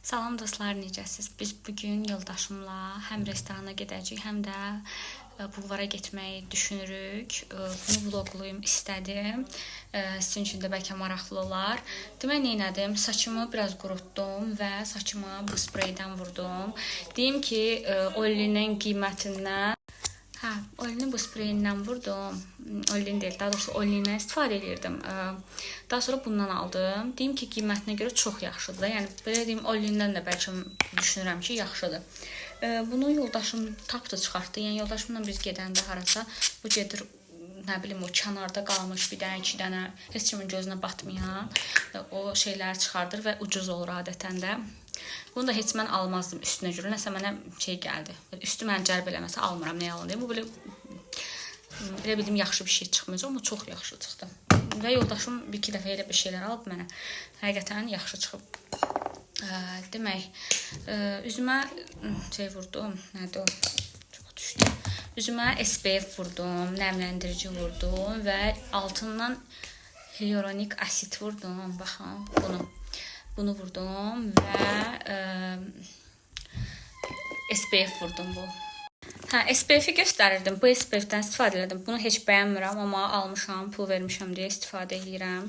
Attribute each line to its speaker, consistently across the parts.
Speaker 1: Salam dostlar, necəsiz? Biz bugün yoldaşımla həm restorana gedəcəyik, həm də bulvara getməyi düşünürük. Bunu vloqlayım istədim. Sizin üçün də bəlkə maraqlı olar. Demək, nə etdim? Saçımı biraz qurutdum və saçıma bu spreydən vurdum. Deyim ki, Ollinin qiymətindən Ollinin bu spreyindən vurdum. Ollin deyil, daha doğrusu Ollindən istifadə edirdim. Daha sonra bundan aldım. Deyim ki, qiymətinə görə çox yaxşıdır. Yəni, belə deyim, Ollindən də bəlkə düşünürəm ki, yaxşıdır. Bunu yoldaşım tapdı, çıxartdı. Yəni, yoldaşımla biz gedəndə harasa, bu gedir, nə bilim, o kənarda qalmış bir dənə, iki dənə, heç kimin gözünə batmayan o şeylər çıxardır və ucuz olur adətən də. Bunu da heç mən almazdım üstünə görə. Nəsə mənə şey gəldi. Üstü mən cəlb eləməsə almıram, nə yalan deyim. Bu belə bildim, yaxşı bir şey çıxmayacaq, amma çox yaxşı çıxdı. Və yoldaşım bir-iki dəfə elə bir şeylər alıb mənə. Həqiqətən yaxşı çıxıb. Demək, üzümə şey vurdum. Nədir o? Çox düşdü. Üzümə SPF vurdum, nəmləndirici vurdum və altından hyaluronik asid vurdum. Baxın, bunu vurdum və SPF vurdum bu. SPF-i göstərirdim. Bu SPF-dən istifadə edirdim. Bunu heç bəyənmirəm, amma almışam, pul vermişəm deyə istifadə edirəm.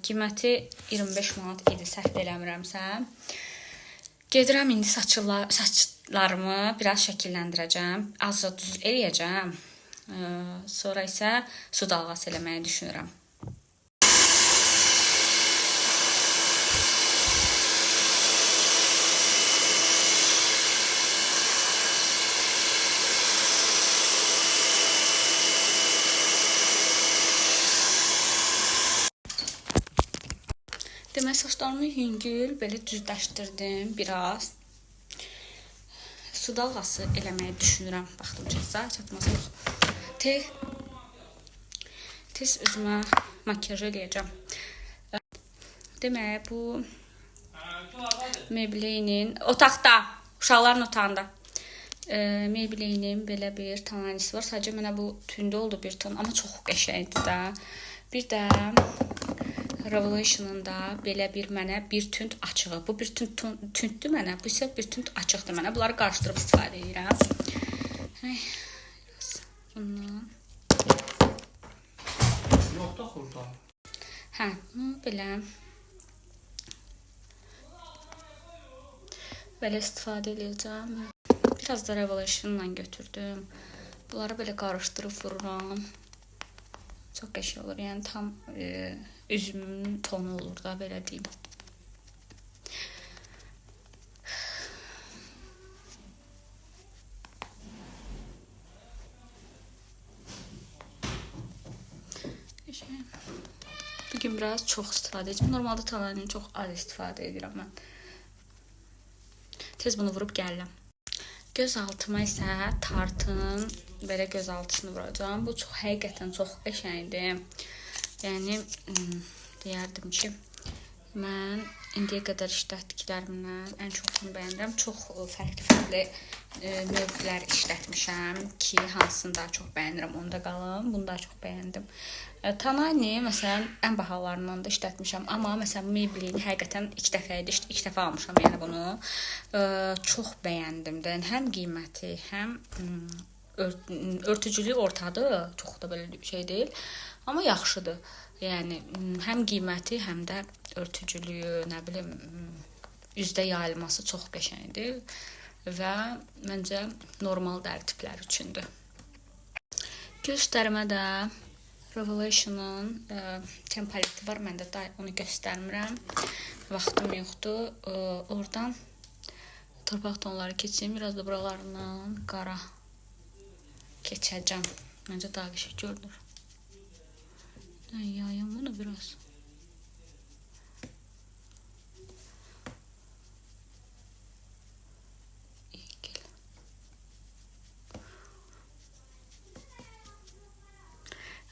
Speaker 1: Qiyməti 25 manat idi, səhv eləmirəmsə. Gedirəm indi saçlarımı biraz şəkilləndirəcəm. Azca düz eləyəcəm. Sonra isə su dalğası eləməyi düşünürəm. Demək, saçlarımı yüngül, belə düzləşdirdim biraz. Su dalğası eləməyi düşünürəm. Baxdım, çatmaz yox. Tez özümə makyaj eləyəcəm. Demək, bu Maybelline'in otaqda, uşaqların otağında. Maybelline'in belə bir tananisi var. Sadəcə mənə bu tündə oldu bir ton, amma çox qəşəngdir də. Bir də Revelation'ın da belə bir mənə bir tünd açığı. Bu bir tündür mənə, bu isə bir tünd açıqdır mənə. Bunları qarışdırıb istifadə edirəm. Bundan.
Speaker 2: Yoxda xurda.
Speaker 1: Bunu belə istifadə edəcəm. Biraz da Revelation'la götürdüm. Bunları belə qarışdırıb vururam. Çox qəşəng olur. Yəni tam üzümün tonu olur da, belə deyim. Bugün biraz çox istifadə edəcəm. Normalda tananini çox az istifadə edirəm mən. Tez bunu vurub gəlirəm. Göz altıma isə Tarte'ın belə göz altısını vuracağım. Bu həqiqətən çox qəşəngdir. Yəni, deyərdim ki, mən indiyə qədər işlətdiklərimdən ən çoxunu bəyəndirəm. Çox fərqli növlər işlətmişəm ki, hansını daha çox bəyənirəm, onda qalım. Bunu daha çox bəyəndim. Tanani, məsələn, ən bahalarından da işlətmişəm. Amma, məsələn, Maybelline həqiqətən ilk dəfə almışam, yəni bunu. Çox bəyəndim də. Həm qiyməti, həm örtücülük ortadır. Çox da belə şey deyil. Amma yaxşıdır. Yəni, həm qiyməti, həm də örtücülüyü, nə bilim, üzdə yayılması çox qəşəngdir və məncə normal dəri tipləri üçündür. Göstərmə də Revelation'ın tempaleti var. Məndə onu göstərmirəm. Vaxtım yoxdur. Oradan torpaq tonları keçeyim. Biraz da buralarından qara keçəcəm. Məncə daha qəşəng görünür. Yayım bunu biraz.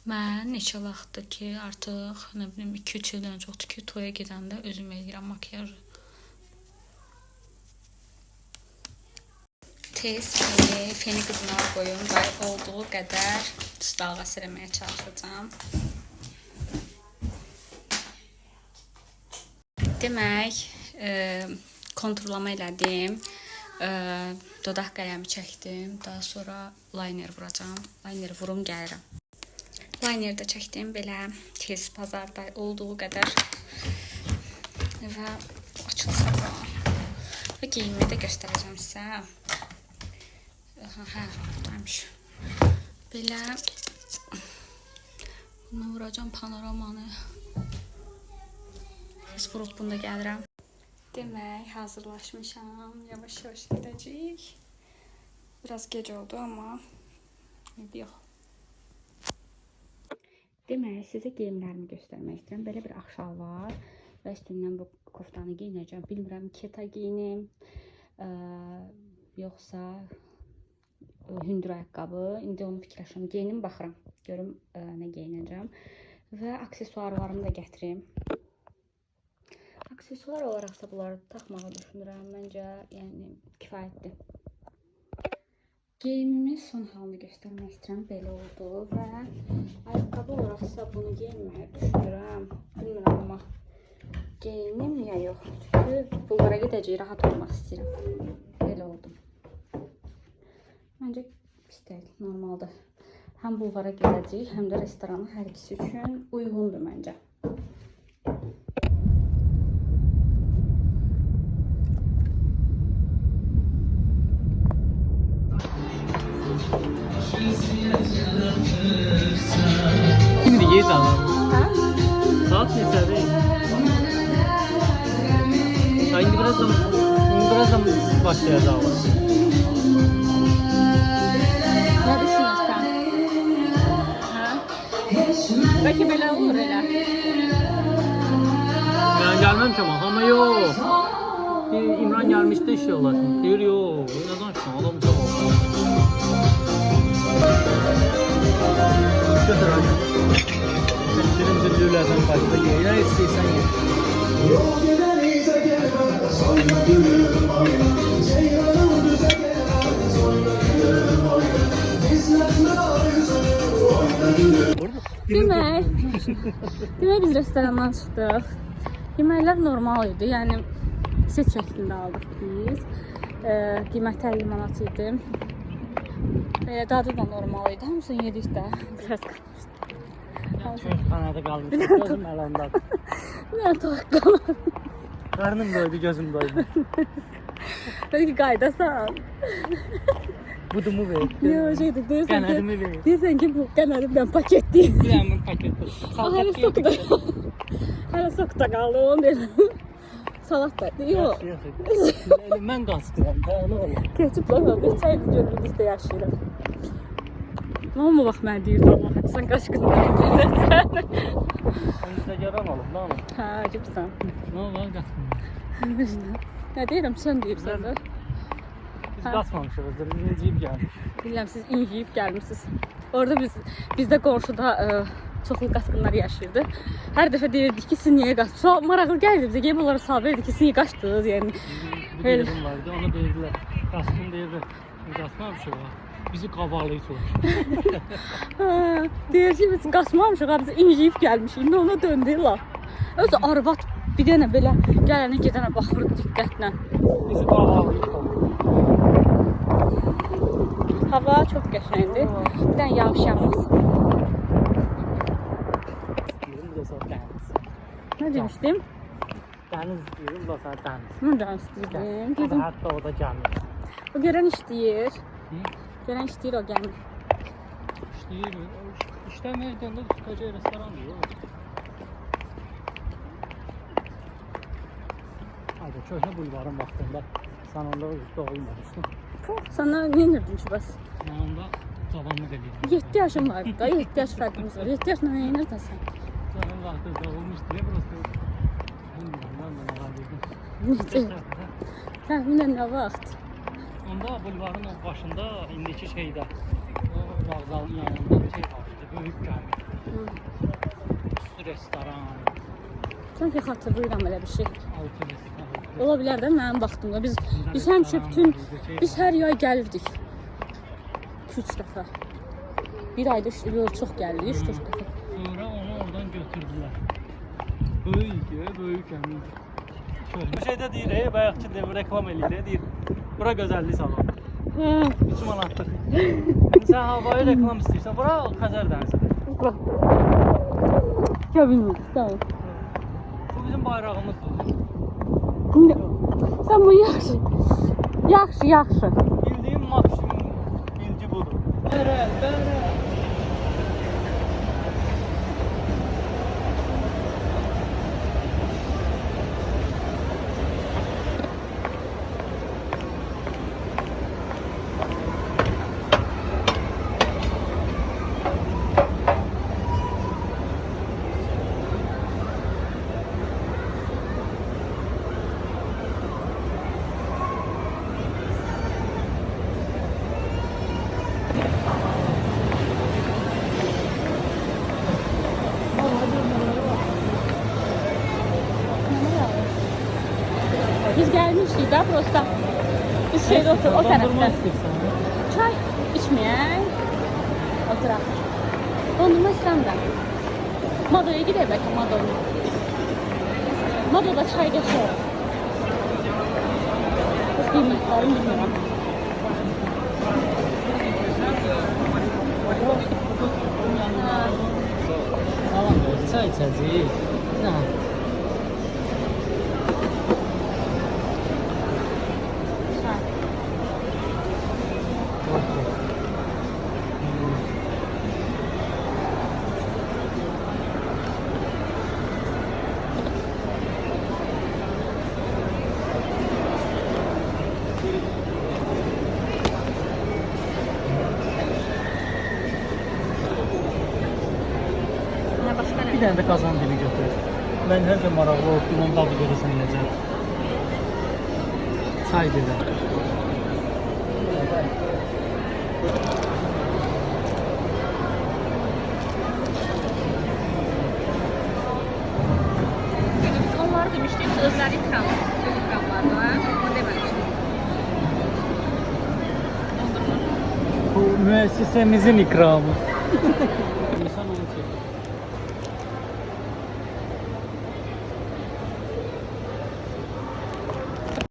Speaker 1: Mən neçə vaxtdır ki, artıq, nə bilim, 2-3 ildən çoxdur ki, toya gedəndə özüm eləyirəm makyajı. Tez feni qızına qoyum və olduğu qədər su dalğası eləməyə çalışacağım. Demək, konturlama elədim. Dodaq qələmi çəkdim. Daha sonra liner vuracağım. Liner vurum gəlirəm. Liner də çəkdim belə tez bazarda olduğu qədər. Və açılsa da. Və geyimimi də göstərəcəm sizə. Hə, buradaymış. Belə bunu vuracağım panoramanı. Tez vurub bunda gəlirəm. Demək, hazırlaşmışam. Yavaş-yavaş gedəcəyik. Biraz gec oldu, amma yox. Demək, sizə geyimlərimi göstərmək istəyirəm. Belə bir axşam var və üstündən bu koftanı giyinəcəm. Bilmirəm, keta giyinim, yoxsa hündür ayaqqabı. İndi onu fikirləşirəm. Geyinim, baxıram. Görüm nə giyinəcəm. Və aksesuarlarımı da gətirim. Aksesuar olaraqsa bunları taxmağı düşünürəm. Məncə, yəni kifayətdir. Geyimimin son halını göstərmək istəyirəm. Belə oldu və ayaqqabı olaraqsa bunu geyinməyi düşünürəm. Bilmirəm, amma geyinim ya yox. Çünki bunlara gedəcək, rahat olmaq istəyirəm. Belə oldu. Məncə pis deyil, normaldır. Həm bulvara gedəcək, həm də restoranın hər ikisi üçün uyğundur məncə.
Speaker 2: Şimdi geç anladım. Saat neçədir? İndi birazdan başlayacaq.
Speaker 1: Nə düşünürsən? Bəlkə belə olur elə.
Speaker 2: Ben gelmemişim ama yok. İmran gelmişti işe ulaşım. Diyor yok. Ne danışma adam çok oldu. Götür hadi. Senin düdüğlerden başta ye. Ne istiyorsan ye.
Speaker 1: Demək biz restorandan çıxdıq. Yeməklər normal idi, yəni set şəklində aldıq biz. Qiyməti 50 manat idi. Dadı da normal idi, hamısını yedik də. Biraz qalmışdı.
Speaker 2: Çok kanadı kalmış. Gözüm elandadı.
Speaker 1: Mən toq qalmadım.
Speaker 2: Karnım doydu, gözüm doydu.
Speaker 1: Bəlkə qaydasan.
Speaker 2: Budumu ver.
Speaker 1: Yox, şeydir,
Speaker 2: Qənədimi ver.
Speaker 1: deyirsən ki, bu qənədimdən paket deyil.
Speaker 2: Biləmin paketi.
Speaker 1: Hələ sokda. Hələ sokda qaldı, onu deyirəm. Salat da, yox.
Speaker 2: Mən qaçdıram, onu olur.
Speaker 1: Keçib lan, bir çay görürlükdə yaşayırım. Amma bax, mən deyirdim, Allah, sən qaç qızım deyirsən.
Speaker 2: Sizə gələn olub, nə olur?
Speaker 1: Hə, acıbsan.
Speaker 2: Nə olur, qaçmıyor.
Speaker 1: Nə deyirəm, sən deyirsən də.
Speaker 2: Biz qaçmamışıq, inciyib gəlmiş.
Speaker 1: Bilirəm, siz inciyib gəlmişsiniz. Orada bizdə qonşuda çoxlu qaçqınlar yaşayırdı. Hər dəfə deyirdik ki, siz niyə qaçdınız? Maraqlı gəldi bizə, gəlib onlara sual verdik ki, siz niyə qaçdınız? Yəni,
Speaker 2: Bir yerim vardı, ona deyirdiler. Qaçqın deyirdi, qaçmamışıq. Bizi qabarlayıcılar.
Speaker 1: Deyir ki, biz qaçmamışıq, biz inciyib gəlmişik. İndi ona döndü la. Özü arvad bir dənə belə gələnə gedənə baxırdı diqqətlə.
Speaker 2: Bizi qabarlayıcılar.
Speaker 1: Hava çox qəşəngdir. Bir dənə yağış yağmasın.
Speaker 2: Bu da sonra dəniz.
Speaker 1: Nə demişdim?
Speaker 2: Dəniz deyirəm, bu da sonra dəniz.
Speaker 1: Mən də istəyirdim.
Speaker 2: Hətta o da gəlmir.
Speaker 1: O görən işləyir. Görən işləyir, o gəlmir.
Speaker 2: İşləyir mi? İşləmir, döndür tutacaq restoran deyil. Hadi, köhnə bulvarın vaxtında sən onda doğulmamışdın.
Speaker 1: Sana nə edirdin ki, bəs?
Speaker 2: Mən onda cavanlıq edirdim.
Speaker 1: 7 yaşım vardı da, 7 yaş fərqimiz var. 7 yaşla nə edirdin sən?
Speaker 2: Cavan vaxtı doğulmuşdu ya, burası. Bilmiyorum, mən də nə edirdim.
Speaker 1: Necə? Təxminən nə vaxt?
Speaker 2: Onda bulvarın o başında, indiki şeydə, o vağzalın yanında bir şey var idi, böyük gəmi. Üstü restoran.
Speaker 1: Sanki xatırlayıram elə bir şey.
Speaker 2: Altı restoran.
Speaker 1: Ola bilər də mənim vaxtımda. Biz həmişə biz hər yay gəlirdik. 2-3 dəfə. Bir ayda çox gəldik, 3-4 dəfə.
Speaker 2: Sonra onu oradan götürdülər. Böyük, böyük gəmi. Bir şeydə deyir, bayaqki dev reklam eləyir, deyir. Bura gözəllik salonu. 3 manatlıq. Sən havayı reklam istəyirsən, bura Xəzər dənizidir.
Speaker 3: Ya bilmiyorum, tamam.
Speaker 2: Bu bizim bayrağımızdır.
Speaker 3: Sen bu yaxşı. Yaxşı.
Speaker 2: Bildiyim maksimum bilgi budur. Bərə.
Speaker 3: Biz gelmiştik daha prosta. Biz şeyde otur, o
Speaker 2: Dondurma
Speaker 3: tarafta.
Speaker 2: istəyirsən.
Speaker 3: Çay içmeyen oturak. Dondurma İslam'da. Mado'ya gidelim belki Mado'ya. Mado'da çay geçiyor. Kız kıymetlerini bilmiyorum.
Speaker 2: Tamam, çay içəcəyik. Nə?
Speaker 3: Çay. Ne başka ne?
Speaker 2: Bir dənə də qazan dibi götür. Mən hər gün maraqlı olub, onun dadı görəsən necə. Çay dibi.
Speaker 3: Onları demiştik, özel ikram. Özel ikramlar var. Onu dememiştik.
Speaker 2: Bu müəssisəmizin ikramı.